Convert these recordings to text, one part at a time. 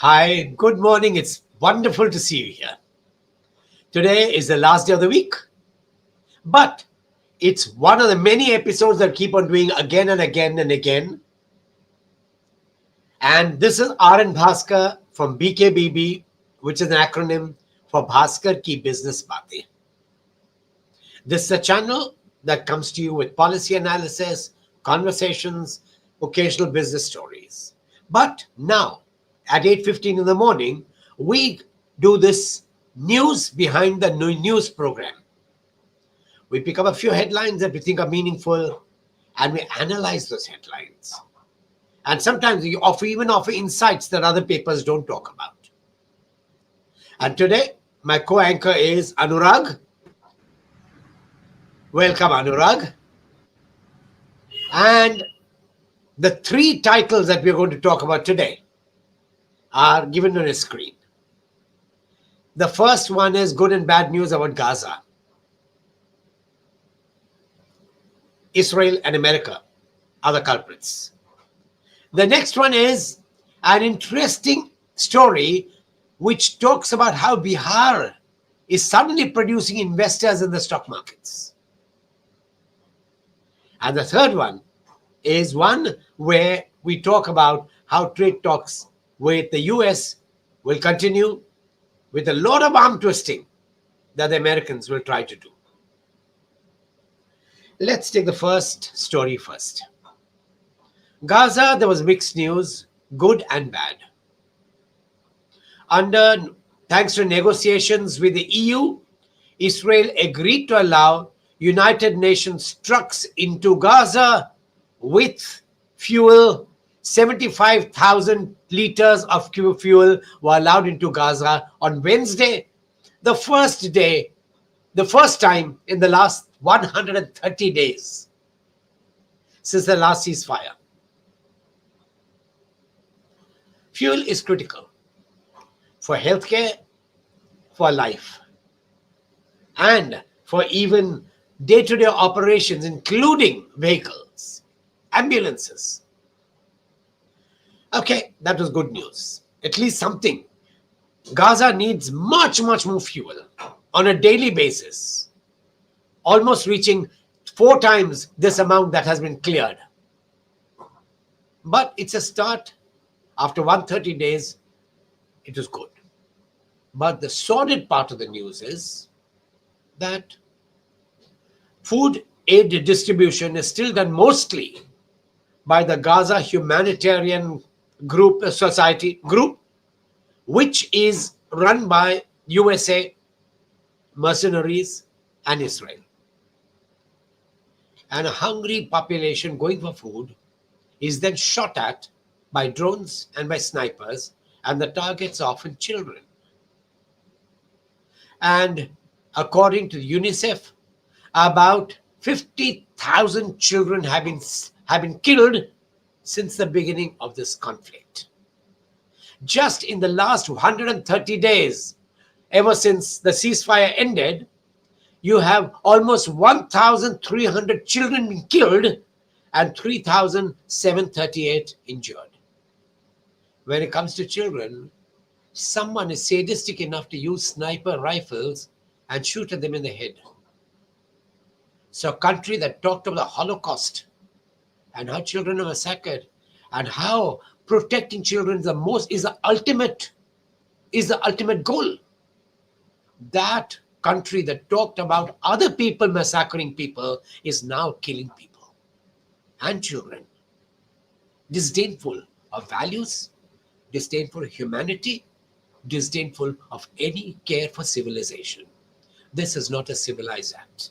Hi, good morning. It's wonderful to see you here. Today is the last day of the week, but it's one of the many episodes that keep on doing again and again and again. And this is R.N. Bhaskar from BKBB, which is an acronym for Bhaskar Ki Business Baatein. This is a channel that comes to you with policy analysis, conversations, occasional business stories. But now, at 8:15 in the morning, we do this news behind the news program. We pick up a few headlines that we think are meaningful and we analyze those headlines. And sometimes we even offer insights that other papers don't talk about. And today, my co-anchor is Anurag. Welcome, Anurag. And the three titles that we're going to talk about today are given on a screen. The first one is good and bad news about Gaza. Israel and America are the culprits. The next one is an interesting story which talks about how Bihar is suddenly producing investors in the stock markets. And the third one is one where we talk about how trade talks with the US will continue with a lot of arm twisting that the Americans will try to do. Let's take the first story first. Gaza, there was mixed news, good and bad. Thanks to negotiations with the EU, Israel agreed to allow United Nations trucks into Gaza with fuel. 75,000 liters of fuel were allowed into Gaza on Wednesday, the first time in the last 130 days since the last ceasefire. Fuel is critical for healthcare, for life, and for even day-to-day operations, including vehicles, ambulances. Okay, that was good news. At least something. Gaza needs much more fuel on a daily basis, almost reaching 4 times this amount that has been cleared. But it's a start. After 130 days, it was good. But the sordid part of the news is that food aid distribution is still done mostly by the Gaza Humanitarian Society group, which is run by USA, mercenaries, and Israel. And a hungry population going for food is then shot at by drones and by snipers, and the targets are often children. And according to UNICEF, about 50,000 children have been killed since the beginning of this conflict. Just in the last 130 days, ever since the ceasefire ended, you have almost 1,300 children being killed and 3,738 injured. When it comes to children, someone is sadistic enough to use sniper rifles and shoot at them in the head. So a country that talked about the Holocaust and how children are massacred and how protecting children is the ultimate goal. That country that talked about other people massacring people is now killing people and children. Disdainful of values, disdainful of humanity, disdainful of any care for civilization. This is not a civilized act.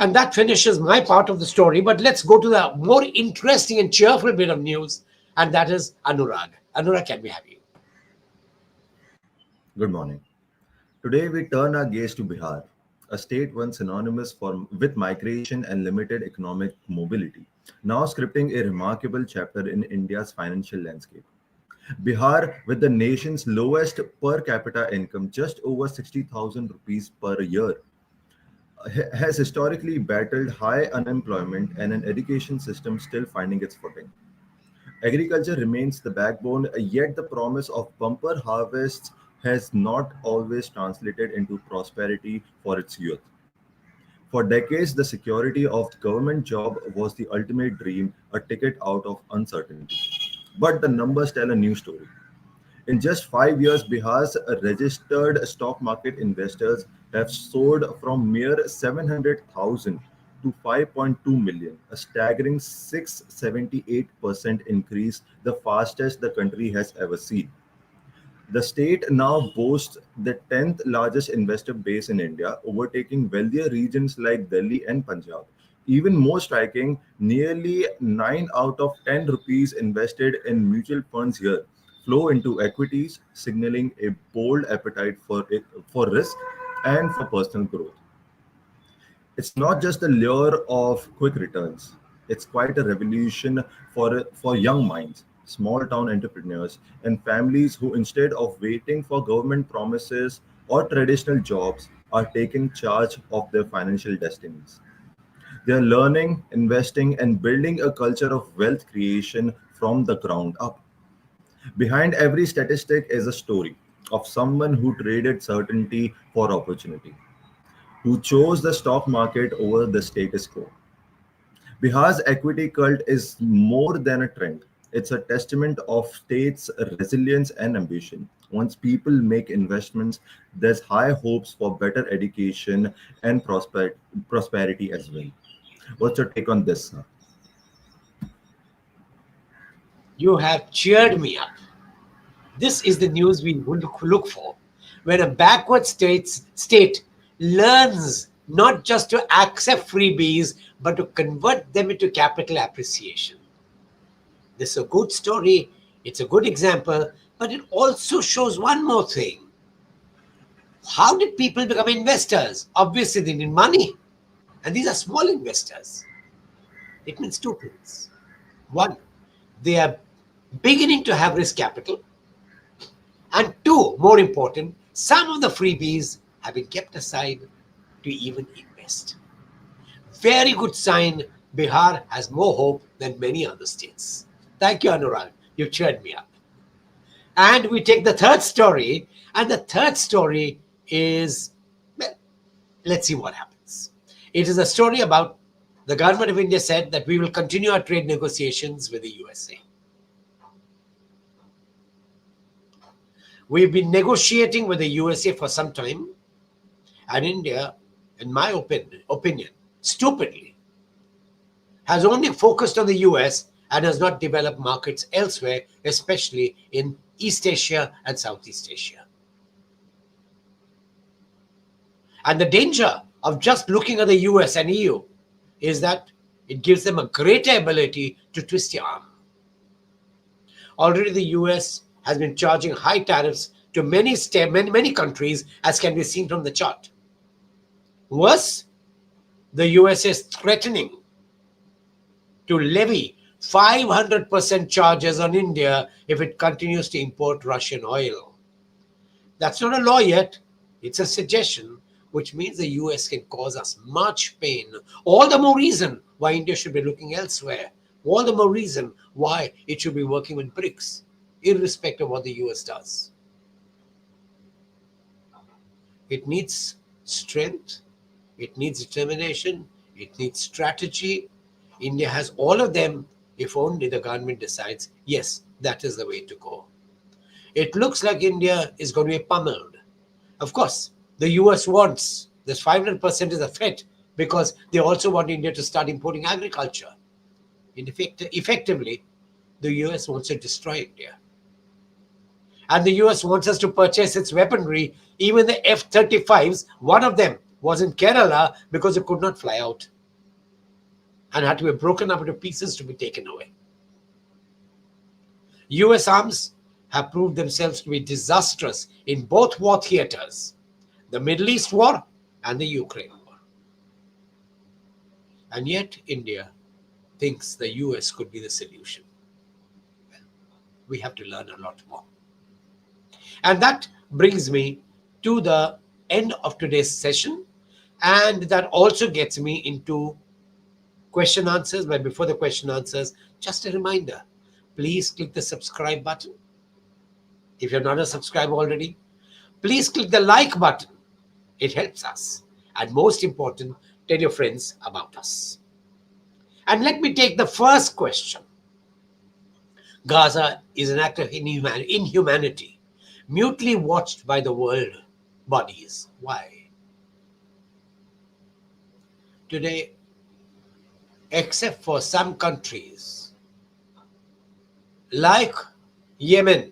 And that finishes my part of the story. But let's go to the more interesting and cheerful bit of news, and that is Anurag. Anurag, can we have you? Good morning. Today we turn our gaze to Bihar, a state once synonymous with migration and limited economic mobility, now scripting a remarkable chapter in India's financial landscape. Bihar, with the nation's lowest per capita income, just over 60,000 rupees per year, has historically battled high unemployment and an education system still finding its footing. Agriculture remains the backbone, yet the promise of bumper harvests has not always translated into prosperity for its youth. For decades, the security of the government job was the ultimate dream, a ticket out of uncertainty. But the numbers tell a new story. In just 5 years, Bihar's registered stock market investors have soared from mere 700,000 to 5.2 million, a staggering 678% increase, the fastest the country has ever seen. The state now boasts the 10th largest investor base in India, overtaking wealthier regions like Delhi and Punjab. Even more striking, nearly 9 out of 10 rupees invested in mutual funds here flow into equities, signaling a bold appetite for risk and for personal growth. It's not just the lure of quick returns. It's quite a revolution for young minds, small town entrepreneurs, and families who, instead of waiting for government promises or traditional jobs, are taking charge of their financial destinies. They are learning, investing, and building a culture of wealth creation from the ground up. Behind every statistic is a story of someone who traded certainty for opportunity, who chose the stock market over the status quo. Bihar's equity cult is more than a trend. It's a testament of state's resilience and ambition. Once people make investments, there's high hopes for better education and prosperity as well. What's your take on this, sir? You have cheered me up. This is the news we would look for. When a backward state learns not just to accept freebies, but to convert them into capital appreciation. This is a good story, it's a good example, but it also shows one more thing. How did people become investors? Obviously, they need money, and these are small investors. It means two things. One, they are beginning to have risk capital, and two, more important, some of the freebies have been kept aside to even invest. Very good sign. Bihar has more hope than many other states. Thank you, Anurag. You cheered me up. And we take the third story, and the third story is, well, let's see what happens. It is a story about the government of India said that we will continue our trade negotiations with the USA. We've been negotiating with the USA for some time, and India, in my opinion, stupidly, has only focused on the US and has not developed markets elsewhere, especially in East Asia and Southeast Asia. And the danger of just looking at the US and EU is that it gives them a greater ability to twist your arm. Already the US has been charging high tariffs to many countries, as can be seen from the chart. Worse, the US is threatening to levy 500% charges on India if it continues to import Russian oil. That's not a law yet, it's a suggestion, which means the US can cause us much pain. All the more reason why India should be looking elsewhere. All the more reason why it should be working with BRICS, irrespective of what the US does. It needs strength, it needs determination, it needs strategy. India has all of them if only the government decides, yes, that is the way to go. It looks like India is going to be pummeled. Of course, the US wants, this 500% is a threat because they also want India to start importing agriculture. Effectively, the US wants to destroy India. And the US wants us to purchase its weaponry, even the F-35s. One of them was in Kerala because it could not fly out and had to be broken up into pieces to be taken away. US arms have proved themselves to be disastrous in both war theaters, the Middle East war and the Ukraine war. And yet India thinks the US could be the solution. Well, we have to learn a lot more. And that brings me to the end of today's session. And that also gets me into question answers. But before the question answers, just a reminder, please click the subscribe button. If you're not a subscriber already, please click the like button. It helps us. And most important, tell your friends about us. And let me take the first question. Gaza is an act of inhumanity, mutely watched by the world bodies. Why? Today, except for some countries like Yemen,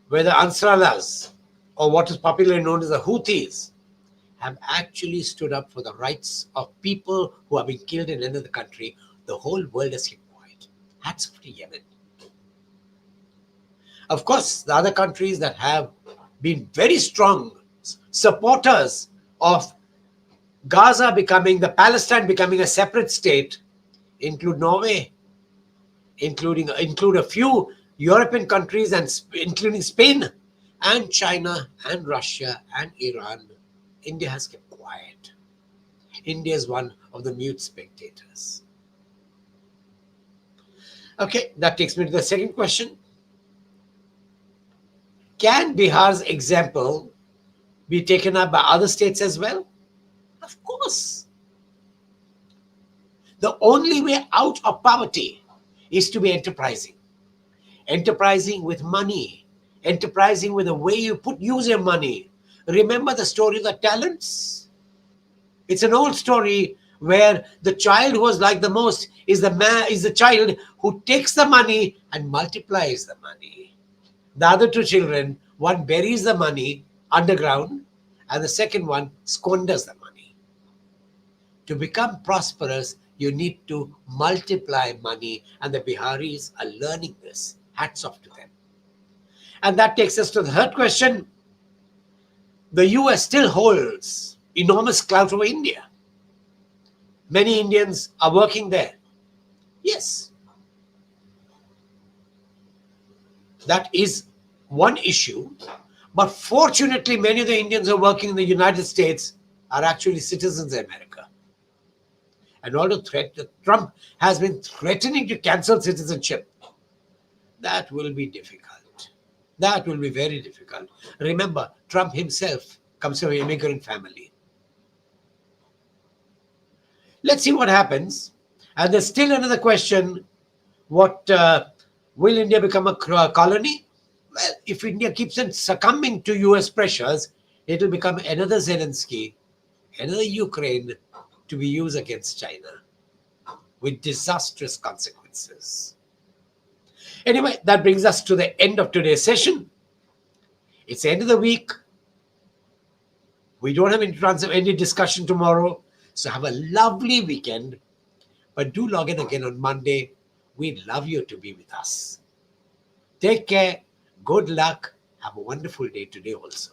where the Ansarallas, or what is popularly known as the Houthis, have actually stood up for the rights of people who have been killed in another country, the whole world has kept quiet. Hats off to Yemen. Of course, the other countries that have been very strong supporters of Gaza becoming, the Palestine becoming a separate state, include Norway, include a few European countries, and including Spain and China and Russia and Iran. India has kept quiet. India is one of the mute spectators. Okay, that takes me to the second question. Can Bihar's example be taken up by other states as well? Of course. The only way out of poverty is to be enterprising. Enterprising with money. Enterprising with the way you use your money. Remember the story of the talents? It's an old story where the child who was like the most is the child who takes the money and multiplies the money. The other two children, one buries the money underground and the second one squanders the money. To become prosperous, you need to multiply money, and the Biharis are learning this. Hats off to them. And that takes us to the third question. The US still holds enormous clout over India. Many Indians are working there. Yes. That is one issue. But fortunately, many of the Indians who are working in the United States are actually citizens of America. And although Trump has been threatening to cancel citizenship, that will be difficult. That will be very difficult. Remember, Trump himself comes from an immigrant family. Let's see what happens. And there's still another question. Will India become a colony? Well, if India keeps on succumbing to US pressures, it will become another Zelensky, another Ukraine to be used against China with disastrous consequences. Anyway, that brings us to the end of today's session. It's the end of the week. We don't have any discussion tomorrow, so have a lovely weekend. But do log in again on Monday. We'd love you to be with us. Take care. Good luck. Have a wonderful day today also.